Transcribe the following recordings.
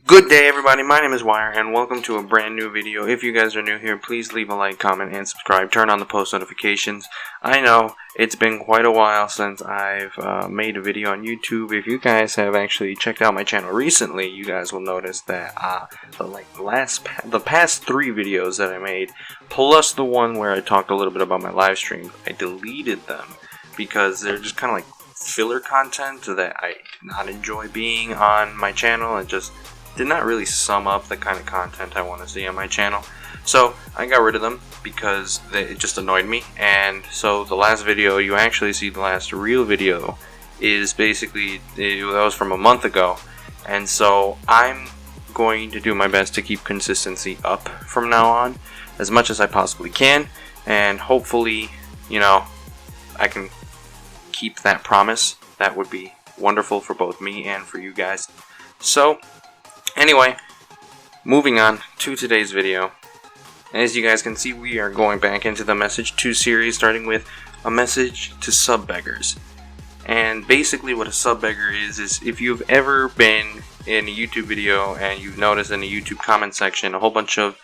Good day everybody, my name is Wire and welcome to a brand new video. If you guys are new here, please leave a like, comment, and subscribe. Turn on the post notifications. I know it's been quite a while since I've made a video on YouTube. If you guys have actually checked out my channel recently, you guys will notice that the past 3 videos that I made, plus the one where I talked a little bit about my live stream, I deleted them because they're just kind of like filler content that I did not enjoy being on my channel. It just did not really sum up the kind of content I want to see on my channel. So I got rid of them because it just annoyed me. And so the last video, you actually see the last real video, is basically, that was from a month ago. And so I'm going to do my best to keep consistency up from now on as much as I possibly can. And hopefully, you know, I can keep that promise. That would be wonderful for both me and for you guys. So anyway, moving on to today's video. As you guys can see, we are going back into the Message To series, starting with a Message To Sub Beggars. And basically what a sub beggar is if you've ever been in a YouTube video and you've noticed in the YouTube comment section a whole bunch of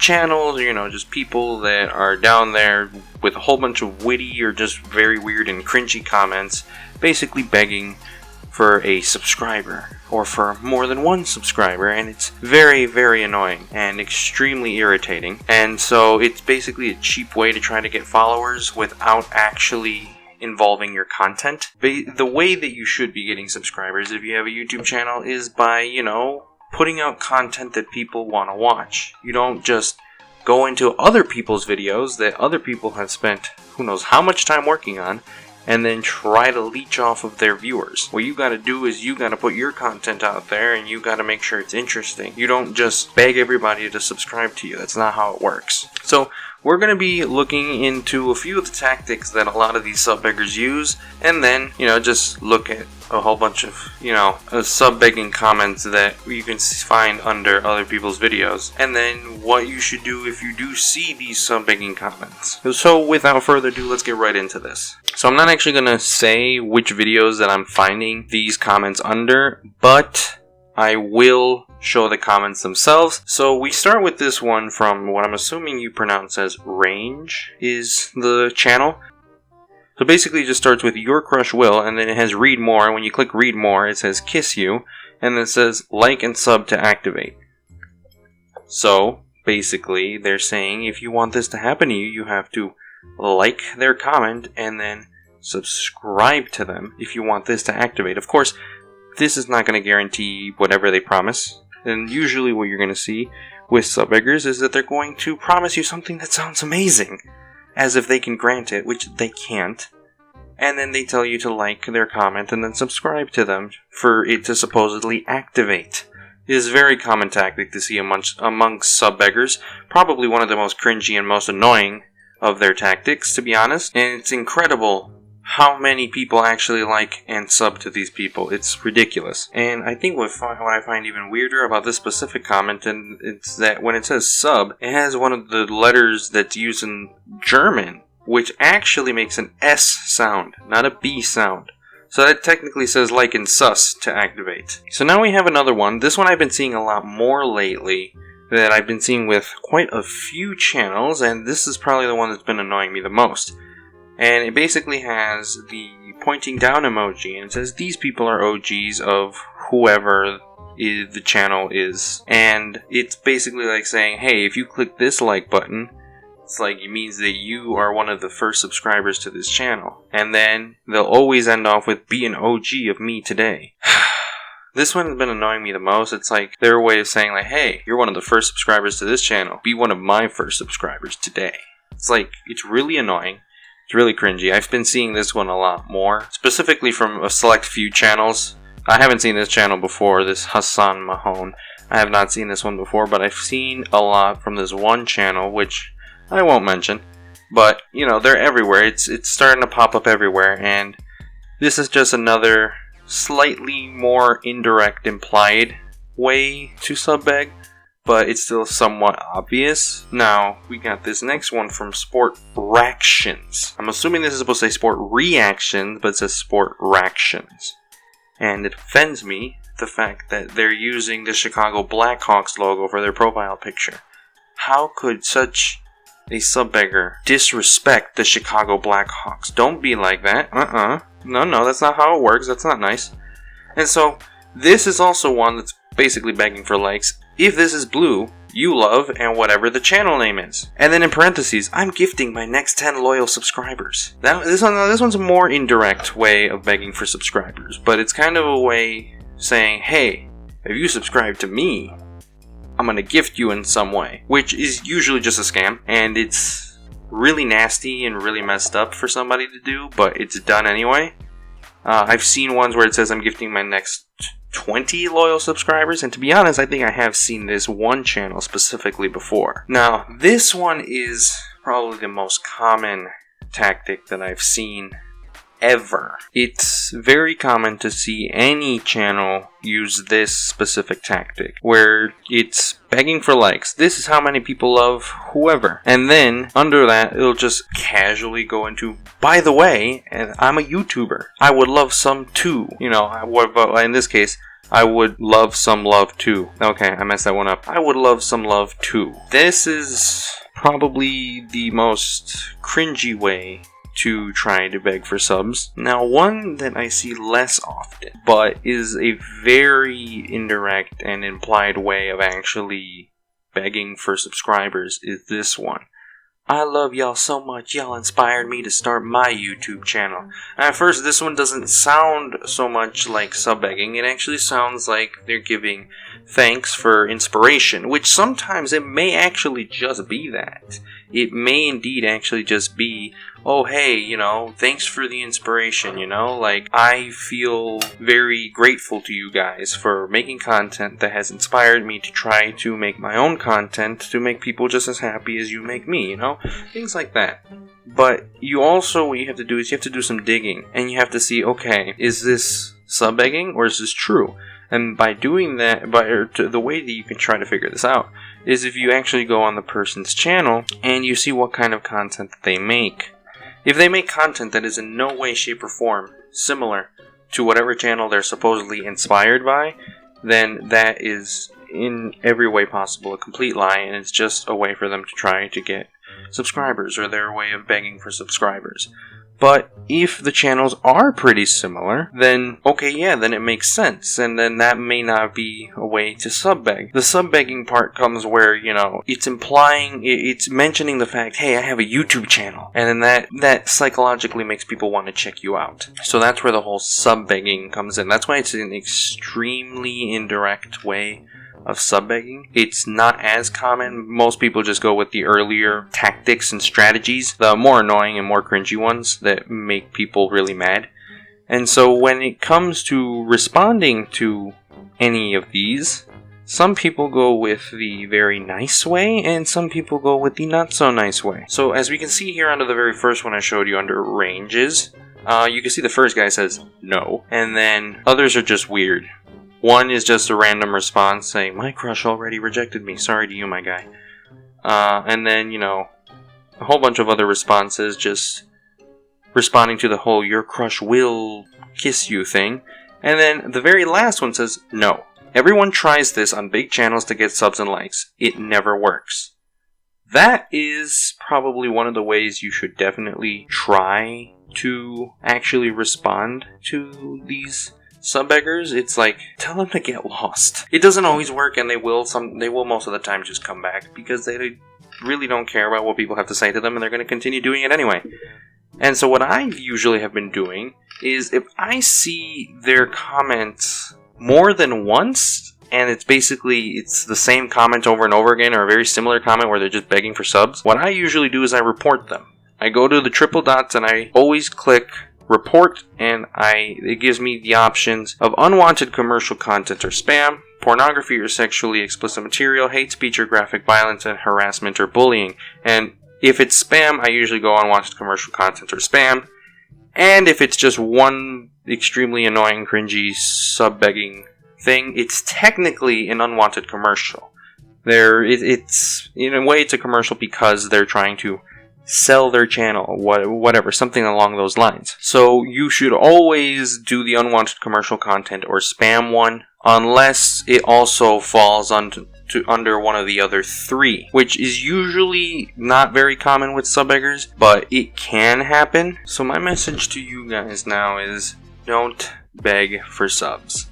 channels, you know, just people that are down there with a whole bunch of witty or just very weird and cringy comments, basically begging for a subscriber or for more than one subscriber, and it's very, very annoying and extremely irritating. And so it's basically a cheap way to try to get followers without actually involving your content. The way that you should be getting subscribers if you have a YouTube channel is by, you know, putting out content that people want to watch. You don't just go into other people's videos that other people have spent who knows how much time working on and then try to leech off of their viewers. What you gotta do is you gotta put your content out there and you gotta make sure it's interesting. You don't just beg everybody to subscribe to you. That's not how it works. So we're gonna be looking into a few of the tactics that a lot of these sub beggars use, and then, you know, just look at a whole bunch of, you know, sub begging comments that you can find under other people's videos, and then what you should do if you do see these sub begging comments. So without further ado, let's get right into this. So I'm not actually gonna say which videos that I'm finding these comments under, but I will show the comments themselves. So we start with this one from what I'm assuming you pronounce as Range is the channel. So basically it just starts with Your Crush Will, and then it has Read More. When you click Read More, it says Kiss You, and then it says Like and Sub to activate. So basically they're saying if you want this to happen to you, you have to like their comment and then subscribe to them if you want this to activate. Of course, this is not going to guarantee whatever they promise. And usually what you're going to see with sub beggars is that they're going to promise you something that sounds amazing, as if they can grant it, which they can't. And then they tell you to like their comment and then subscribe to them for it to supposedly activate. It is a very common tactic to see amongst sub beggars. Probably one of the most cringy and most annoying of their tactics, to be honest. And it's incredible how many people actually like and sub to these people. It's ridiculous. And I think what I find even weirder about this specific comment, and it's that when it says sub, it has one of the letters that's used in German, which actually makes an S sound, not a B sound. So that technically says like and sus to activate. So now we have another one. This one I've been seeing a lot more lately, that I've been seeing with quite a few channels, and this is probably the one that's been annoying me the most. And it basically has the pointing down emoji, and it says these people are OGs of whoever the channel is. And it's basically like saying, hey, if you click this like button, it's like it means that you are one of the first subscribers to this channel. And then they'll always end off with be an OG of me today. This one has been annoying me the most. It's like their way of saying like, hey, you're one of the first subscribers to this channel. Be one of my first subscribers today. It's like, it's really annoying. It's really cringy. I've been seeing this one a lot more, specifically from a select few channels. I haven't seen this channel before, this Hassan Mahone. I have not seen this one before, but I've seen a lot from this one channel, which I won't mention. But, you know, they're everywhere. It's starting to pop up everywhere, and this is just another slightly more indirect, implied way to sub-beg, but it's still somewhat obvious. Now, we got this next one from Sport Reactions. I'm assuming this is supposed to say Sport Reactions, but it says Sport Reactions. And it offends me the fact that they're using the Chicago Blackhawks logo for their profile picture. How could such a sub beggar disrespect the Chicago Blackhawks? Don't be like that. No, that's not how it works. That's not nice. And so, this is also one that's basically begging for likes. If this is blue, you love, and whatever the channel name is. And then in parentheses, I'm gifting my next 10 loyal subscribers. This one's a more indirect way of begging for subscribers, but it's kind of a way saying, hey, if you subscribe to me, I'm gonna gift you in some way. Which is usually just a scam, and it's really nasty and really messed up for somebody to do, but it's done anyway. I've seen ones where it says I'm gifting my next 20 loyal subscribers, and to be honest, I think I have seen this one channel specifically before. Now, this one is probably the most common tactic that I've seen ever. It's very common to see any channel use this specific tactic, where it's begging for likes. This is how many people love whoever. And then, under that, it'll just casually go into, by the way, and I'm a YouTuber. I would love some too. You know, in this case, I would love some love too. Okay, I messed that one up. I would love some love too. This is probably the most cringy way to try to beg for subs. Now, one that I see less often, but is a very indirect and implied way of actually begging for subscribers, is this one. I love y'all so much, y'all inspired me to start my YouTube channel. At first, this one doesn't sound so much like sub-begging. It actually sounds like they're giving thanks for inspiration, which sometimes it may actually just be that. It may indeed actually just be, oh hey, you know, thanks for the inspiration, you know, like, I feel very grateful to you guys for making content that has inspired me to try to make my own content to make people just as happy as you make me, you know, things like that. But you also, what you have to do is you have to do some digging, and you have to see, okay, is this sub-begging or is this true? And by doing that, the way that you can try to figure this out is if you actually go on the person's channel and you see what kind of content that they make. If they make content that is in no way, shape, or form similar to whatever channel they're supposedly inspired by, then that is in every way possible a complete lie, and it's just a way for them to try to get subscribers, or their way of begging for subscribers. But if the channels are pretty similar, then okay, yeah, then it makes sense, and then that may not be a way to sub-beg. The sub-begging part comes where, you know, it's mentioning the fact, hey, I have a YouTube channel, and then that psychologically makes people want to check you out. So that's where the whole sub-begging comes in. That's why it's an extremely indirect way of sub-begging. It's not as common. Most people just go with the earlier tactics and strategies, the more annoying and more cringy ones that make people really mad. And so when it comes to responding to any of these, some people go with the very nice way, and some people go with the not so nice way. So as we can see here under the very first one I showed you under ranges, you can see the first guy says no, and then others are just weird. One is just a random response saying, my crush already rejected me, sorry to you, my guy. And then, you know, a whole bunch of other responses just responding to the whole your crush will kiss you thing. And then the very last one says, no. Everyone tries this on big channels to get subs and likes. It never works. That is probably one of the ways you should definitely try to actually respond to these sub-beggars. It's like, tell them to get lost. It doesn't always work, and they will most of the time just come back because they really don't care about what people have to say to them, and they're going to continue doing it anyway. And so what I usually have been doing is, if I see their comments more than once, and it's the same comment over and over again, or a very similar comment where they're just begging for subs, what I usually do is I report them. I go to the triple dots and I always click report, and it gives me the options of unwanted commercial content or spam, pornography or sexually explicit material, hate speech or graphic violence, and harassment or bullying. And if it's spam, I usually go unwanted commercial content or spam. And if it's just one extremely annoying, cringy, sub-begging thing, it's technically an unwanted commercial. It's in a way, it's a commercial because they're trying to sell their channel, whatever, something along those lines. So you should always do the unwanted commercial content or spam one unless it also falls under one of the other 3, which is usually not very common with sub beggars, but it can happen. So my message to you guys now is don't beg for subs.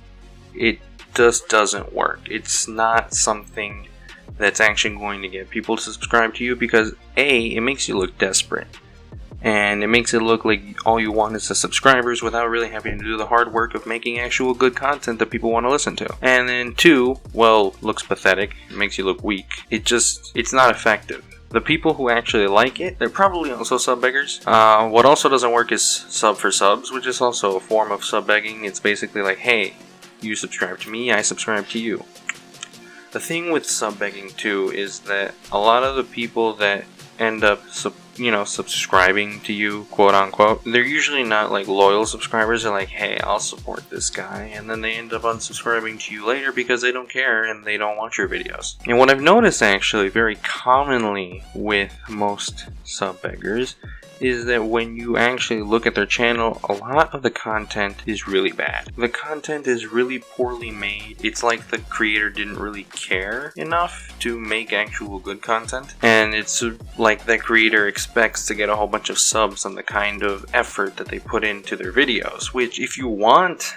It just doesn't work. It's not something that's actually going to get people to subscribe to you because A, it makes you look desperate. And it makes it look like all you want is the subscribers without really having to do the hard work of making actual good content that people want to listen to. And then 2, well, looks pathetic. It makes you look weak. It's not effective. The people who actually like it, they're probably also sub beggars. What also doesn't work is sub for subs, which is also a form of sub begging. It's basically like, hey, you subscribe to me, I subscribe to you. The thing with sub begging too is that a lot of the people that end up subscribing to you, quote unquote, they're usually not like loyal subscribers. They're like, hey, I'll support this guy, and then they end up unsubscribing to you later because they don't care and they don't watch your videos. And what I've noticed actually very commonly with most sub beggars is that when you actually look at their channel, a lot of the content is really bad. The content is really poorly made. It's like the creator didn't really care enough to make actual good content, and it's like the creator expects to get a whole bunch of subs on the kind of effort that they put into their videos, which if you want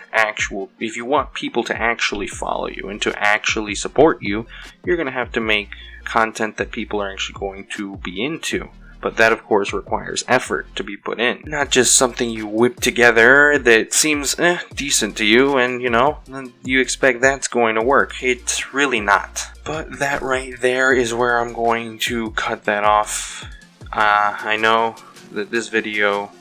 people to actually follow you and to actually support you, you're going to have to make content that people are actually going to be into. But that, of course, requires effort to be put in. Not just something you whip together that seems decent to you and, you expect that's going to work. It's really not. But that right there is where I'm going to cut that off. I know that this video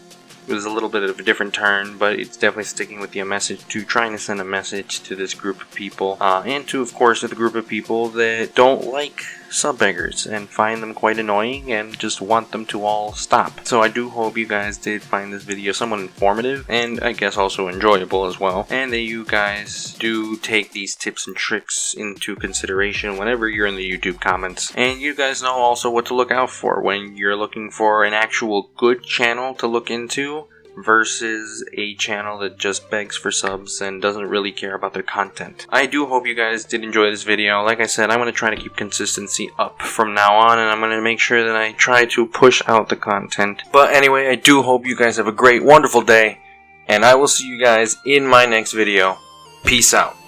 was a little bit of a different turn, but it's definitely sticking with trying to send a message to this group of people, and to, of course, the group of people that don't like sub beggars and find them quite annoying and just want them to all stop. So I do hope you guys did find this video somewhat informative and I guess also enjoyable as well, and that you guys do take these tips and tricks into consideration whenever you're in the YouTube comments, and you guys know also what to look out for when you're looking for an actual good channel to look into versus a channel that just begs for subs and doesn't really care about their content. I do hope you guys did enjoy this video. Like I said, I'm going to try to keep consistency up from now on, and I'm going to make sure that I try to push out the content. But anyway, I do hope you guys have a great, wonderful day, and I will see you guys in my next video. Peace out.